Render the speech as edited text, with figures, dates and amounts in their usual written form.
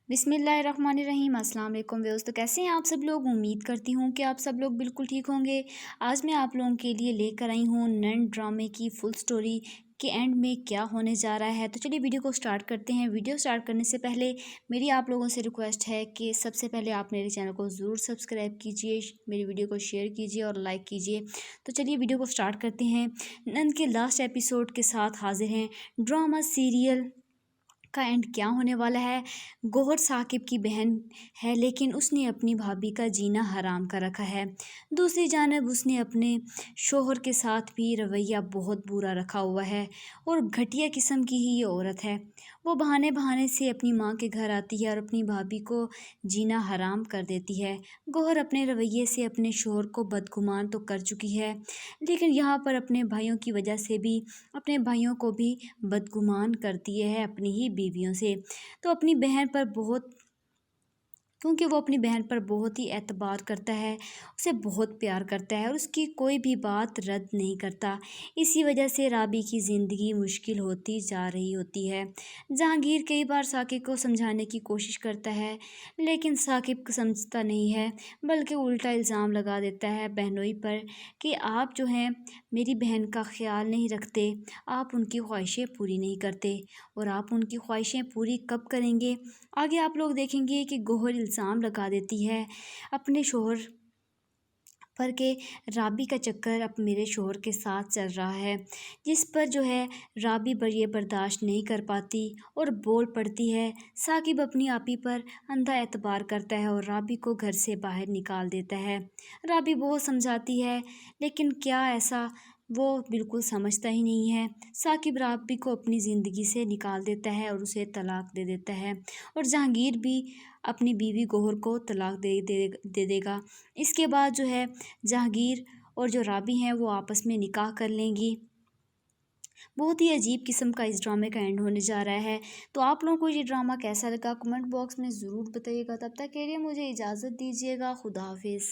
बिस्मिल्लाहिर्रहमानिर्रहीम। अस्सलाम वालेकुम व्यूअर्स। तो कैसे हैं आप सब लोग? उम्मीद करती हूँ कि आप सब लोग बिल्कुल ठीक होंगे। आज मैं आप लोगों के लिए लेकर आई हूँ नन ड्रामे की फुल स्टोरी के एंड में क्या होने जा रहा है। तो चलिए वीडियो को स्टार्ट करते हैं। वीडियो स्टार्ट करने से पहले मेरी आप लोगों से रिक्वेस्ट है कि सबसे पहले आप मेरे चैनल को ज़रूर सब्सक्राइब कीजिए, मेरी वीडियो को शेयर कीजिए और लाइक कीजिए। तो चलिए वीडियो को स्टार्ट करते हैं। नन के लास्ट एपिसोड के साथ हाजिर हैं। ड्रामा सीरियल का एंड क्या होने वाला है। गौहर साकिब की बहन है, लेकिन उसने अपनी भाभी का जीना हराम कर रखा है। दूसरी जानब उसने अपने शोहर के साथ भी रवैया बहुत बुरा रखा हुआ है और घटिया किस्म की ही ये औरत है। वो बहाने बहाने से अपनी माँ के घर आती है और अपनी भाभी को जीना हराम कर देती है। गौहर अपने रवैये से अपने शोहर को बदगुमान तो कर चुकी है, लेकिन यहाँ पर अपने भाइयों की वजह से भी अपने भाइयों को भी बदगुमान करती है अपनी ही बीवियों से। तो अपनी बहन पर बहुत क्योंकि वो अपनी बहन पर बहुत ही एतबार करता है, उसे बहुत प्यार करता है और उसकी कोई भी बात रद्द नहीं करता। इसी वजह से राबी की ज़िंदगी मुश्किल होती जा रही होती है। जहांगीर कई बार साकिब को समझाने की कोशिश करता है, लेकिन साकिब समझता नहीं है, बल्कि उल्टा इल्ज़ाम लगा देता है बहनोई पर कि आप जो हैं मेरी बहन का ख्याल नहीं रखते, आप उनकी ख्वाहिशें पूरी नहीं करते और आप उनकी ख्वाहिशें पूरी कब करेंगे। आगे आप लोग देखेंगे कि गौहर इल्ज़ाम लगा देती है अपने शोहर पर के राबी का चक्कर अब मेरे शोहर के साथ चल रहा है, जिस पर जो है राबी ये बर्दाश्त नहीं कर पाती और बोल पड़ती है। साकिब अपनी आपी पर अंधा एतबार करता है और राबी को घर से बाहर निकाल देता है। राबी बहुत समझाती है, लेकिन क्या ऐसा वो बिल्कुल समझता ही नहीं है। साकिब राबी को अपनी ज़िंदगी से निकाल देता है और उसे तलाक दे देता है और जहांगीर भी अपनी बीवी गौहर को तलाक दे देगा। इसके बाद जो है जहांगीर और जो राबी हैं वो आपस में निकाह कर लेंगी। बहुत ही अजीब किस्म का इस ड्रामे का एंड होने जा रहा है। तो आप लोगों को ये ड्रामा कैसा लगा कमेंट बॉक्स में ज़रूर बताइएगा। तब तक के लिए मुझे इजाज़त दीजिएगा। खुदा हाफिज़।